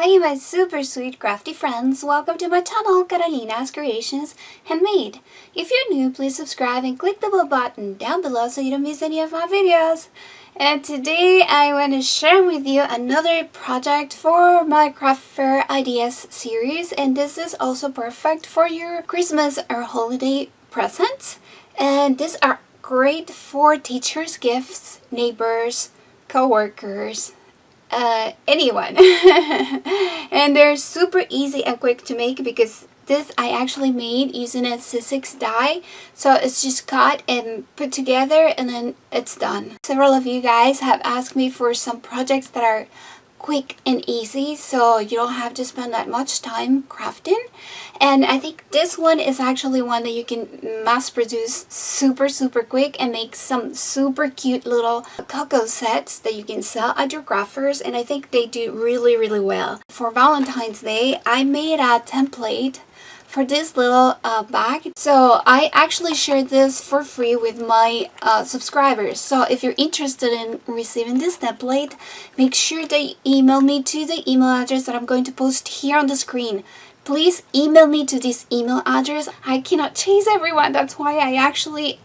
Hi my super sweet crafty friends, welcome to my channel Carolina's Creations Handmade. If you're new, please subscribe and click the bell button down below so you don't miss any of my videos. And today I want to share with you another project for my craft fair ideas series, and this is also perfect for your Christmas or holiday presents. And these are great for teachers' gifts, neighbors, co-workers, anyone. And they're super easy and quick to make because this I actually made using a Sizzix die, so it's just cut and put together and then it's done. Several of you guys have asked me for some projects that are quick and easy, so you don't have to spend that much time crafting, and I think this one is actually one that you can mass produce super quick and make some super cute little cocoa sets that you can sell at your craft fairs, and I think they do really well. For Valentine's Day I made a template for this little bag, so I actually shared this for free with my subscribers. So if you're interested in receiving this template, make sure that you email me to the email address that I'm going to post here on the screen. Please email me to this email address. I cannot chase everyone. That's why I actually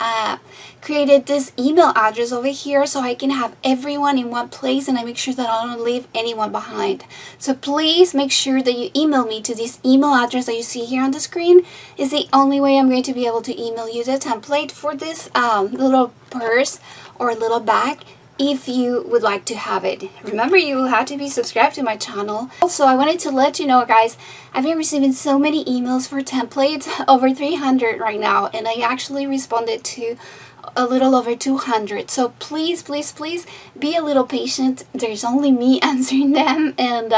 created this email address over here, so I can have everyone in one place and I make sure that I don't leave anyone behind. So please make sure that you email me to this email address that you see here on the screen. Is the only way I'm going to be able to email you the template for this little purse or little bag, if you would like to have it. Remember, you will have to be subscribed to my channel. Also, I wanted to let you know, guys, I've been receiving so many emails for templates, over 300 right now, and I actually responded to a little over 200. So please be a little patient. There's only me answering them, and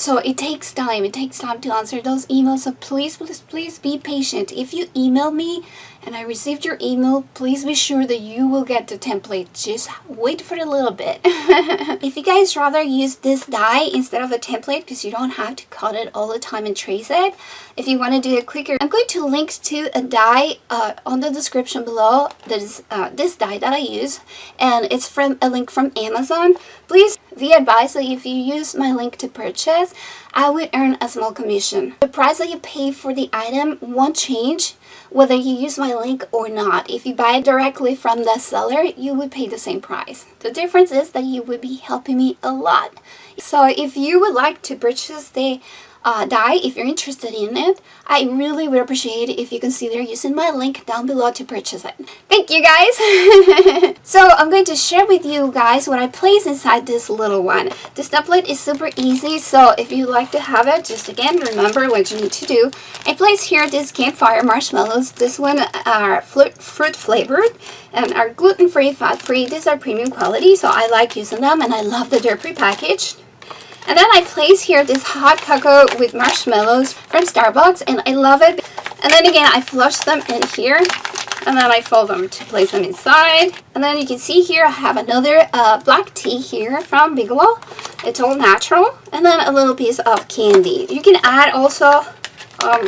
so it takes time to answer those emails. So please be patient. If you email me and I received your email, please be sure that you will get the template. Just wait for a little bit. If you guys rather use this die instead of a template, because you don't have to cut it all the time and trace it, if you want to do it quicker, I'm going to link to a die on the description below. There's this die that I use, and it's from a link from Amazon. Please be advised that if you use my link to purchase, I would earn a small commission. The price that you pay for the item won't change whether you use my link or not. If you buy it directly from the seller, you would pay the same price. The difference is that you would be helping me a lot. So if you would like to purchase the die, if you're interested in it, I really would appreciate it if you consider using my link down below to purchase it. Thank you, guys. So I'm going to share with you guys what I place inside this little one. This template is super easy, so if you'd like to have it, just again remember what you need to do. I place here these campfire marshmallows. This one are fruit flavored and are gluten-free, fat-free. These are premium quality, so I like using them, and I love that they're pre-packaged. And then I place here this hot cocoa with marshmallows from Starbucks, and I love it. And then again, I flush them in here, and then I fold them to place them inside. And then you can see here I have another black tea here from Bigelow. It's all natural. And then a little piece of candy. You can add also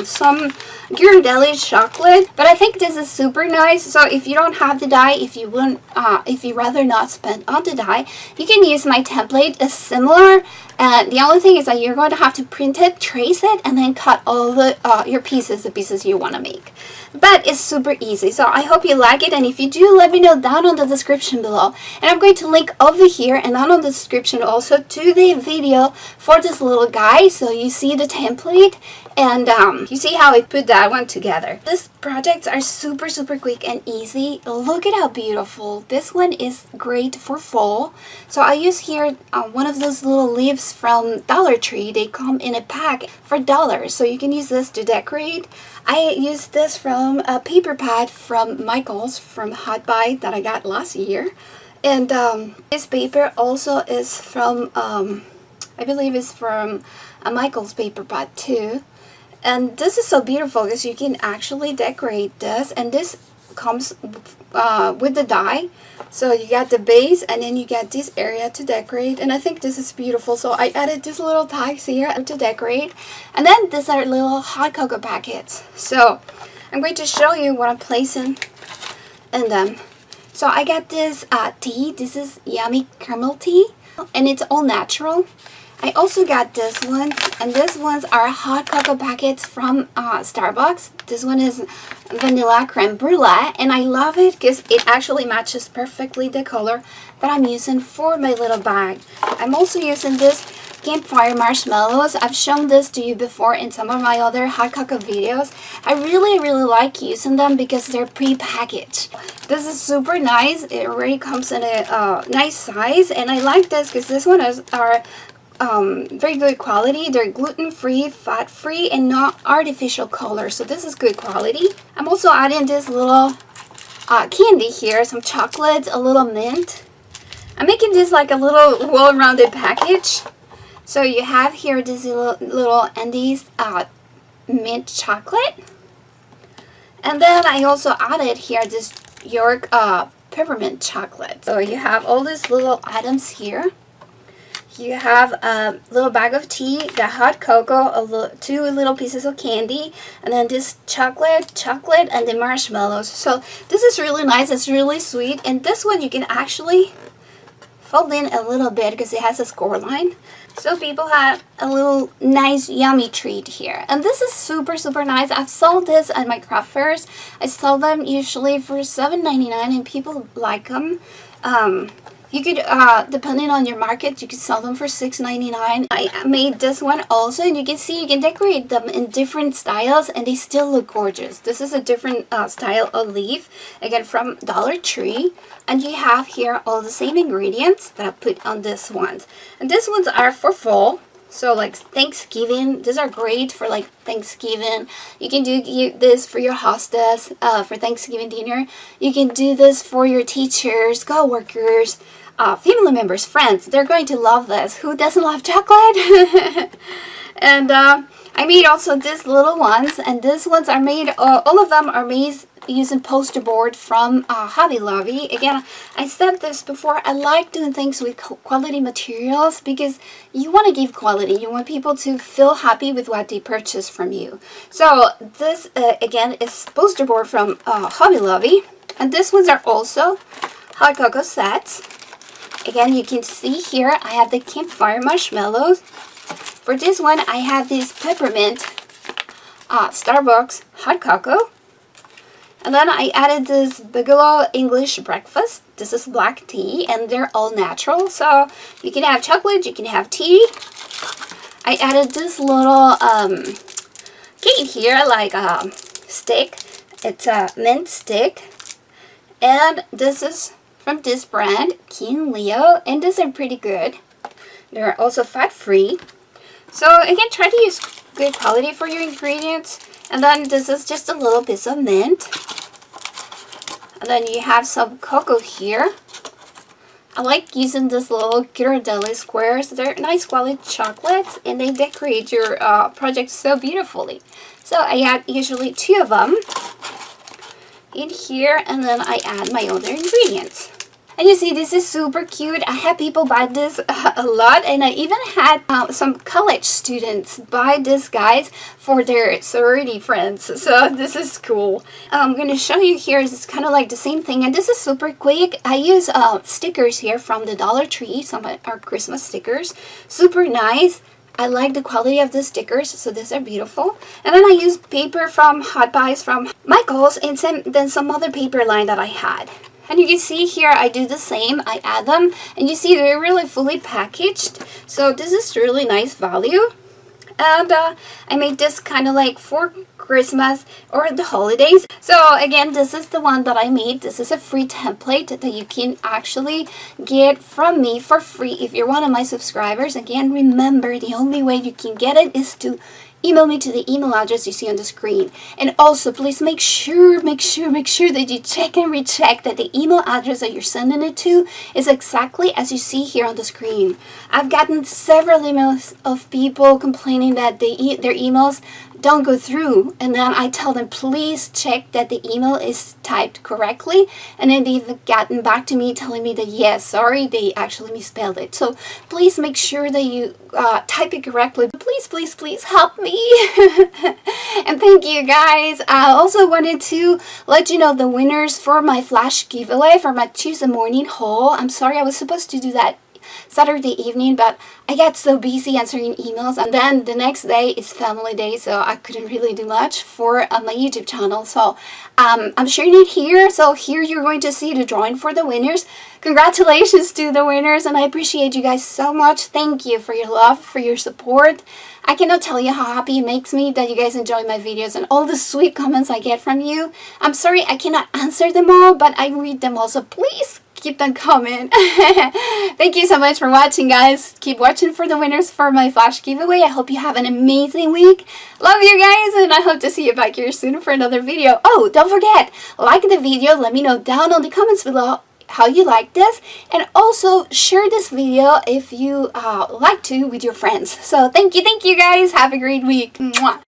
some Ghirardelli chocolate, but I think this is super nice. So if you don't have the die, if you rather not spend on the die, you can use my template. It's similar, and the only thing is that you're going to have to print it, trace it, and then cut all the your pieces, the pieces you want to make. But it's super easy, so I hope you like it, and if you do, let me know down on the description below. And I'm going to link over here and down on the description also to the video for this little guy, so you see the template and you see how I put that one together. These projects are super quick and easy. Look at how beautiful. This one is great for fall. So I use here one of those little leaves from Dollar Tree. They come in a pack for $1, so you can use this to decorate. I used this from a paper pad from Michael's from Hot Buy that I got last year. And this paper also is from, I believe it's from a Michael's paper pad too. And this is so beautiful because you can actually decorate this, and this comes with the die. So you got the base, and then you get this area to decorate, and I think this is beautiful. So I added these little tags here to decorate, and then these are little hot cocoa packets. So I'm going to show you what I'm placing in them. So I got this tea. This is yummy caramel tea, and it's all natural. I also got this one, and these ones are hot cocoa packets from Starbucks. This one is vanilla creme brulee, and I love it because it actually matches perfectly the color that I'm using for my little bag. I'm also using this campfire marshmallows. I've shown this to you before in some of my other hot cocoa videos. I really like using them because they're pre-packaged. This is super nice. It already comes in a nice size, and I like this because this one are very good quality. They're gluten-free, fat-free, and not artificial color, so this is good quality. I'm also adding this little candy here, some chocolates, a little mint. I'm making this like a little well-rounded package. So you have here this little Andes mint chocolate, and then I also added here this York peppermint chocolate. So you have all these little items here. You have a little bag of tea, the hot cocoa, two little pieces of candy, and then this chocolate, and the marshmallows. So this is really nice. It's really sweet. And this one you can actually fold in a little bit because it has a score line. So people have a little nice yummy treat here. And this is super nice. I've sold this at my craft fairs. I sell them usually for $7.99 and people like them. You could, depending on your market, you could sell them for $6.99. I made this one also, and you can see you can decorate them in different styles and they still look gorgeous. This is a different style of leaf, again from Dollar Tree. And you have here all the same ingredients that I put on this one. And these ones are for fall. So like Thanksgiving, these are great for like Thanksgiving. You can do this for your hostess for Thanksgiving dinner. You can do this for your teachers, co-workers, family members, friends. They're going to love this. Who doesn't love chocolate? And I made also these little ones, and these ones are made, all of them are made using poster board from Hobby Lobby. Again, I said this before, I like doing things with quality materials because you want to give quality. You want people to feel happy with what they purchase from you. So this, again, is poster board from Hobby Lobby. And these ones are also hot cocoa sets. Again, you can see here, I have the campfire marshmallows. For this one, I have this peppermint Starbucks hot cocoa. And then I added this Bigelow English breakfast. This is black tea, and they're all natural. So you can have chocolate, you can have tea. I added this little cake here, like a stick. It's a mint stick. And this is from this brand, King Leo. And these are pretty good. They're also fat-free. So again, try to use good quality for your ingredients. And then this is just a little piece of mint. And then you have some cocoa here. I like using this little Ghirardelli squares. They're nice quality chocolates and they decorate your project so beautifully. So I add usually 2 of them in here, and then I add my other ingredients. And you see, this is super cute. I had people buy this a lot, and I even had some college students buy this, guys, for their sorority friends. So this is cool. I'm going to show you here. It's kind of like the same thing, and this is super quick. I use stickers here from the Dollar Tree. Some are Christmas stickers. Super nice. I like the quality of the stickers, so these are beautiful. And then I use paper from Hot Buys from Michael's, and then some other paper line that I had. And you can see here I do the same. I add them, and you see they're really fully packaged. So this is really nice value. And I made this kind of like for Christmas or the holidays. So again, this is the one that I made. This is a free template that you can actually get from me for free if you're one of my subscribers. Again, remember, the only way you can get it is to email me to the email address you see on the screen. And also, please make sure that you check and recheck that the email address that you're sending it to is exactly as you see here on the screen. I've gotten several emails of people complaining that their emails don't go through, and then I tell them, please check that the email is typed correctly, and then they've gotten back to me telling me that yes, sorry, they actually misspelled it. So please make sure that you type it correctly. Please help me. And thank you, guys. I also wanted to let you know the winners for my flash giveaway for my Tuesday morning haul. I'm sorry, I was supposed to do that Saturday evening, but I got so busy answering emails, and then the next day is family day, so I couldn't really do much for my YouTube channel. So I'm sharing it here. So here you're going to see the drawing for the winners. Congratulations to the winners, and I appreciate you guys so much. Thank you for your love, for your support. I cannot tell you how happy it makes me that you guys enjoy my videos and all the sweet comments I get from you. I'm sorry I cannot answer them all, but I read them all, so please keep them coming. Thank you so much for watching, guys. Keep watching for the winners for my flash giveaway. I hope you have an amazing week. Love you guys, and I hope to see you back here soon for another video. Oh, don't forget, like the video. Let me know down in the comments below how you like this, and also share this video if you like to with your friends. So thank you guys. Have a great week. Mwah.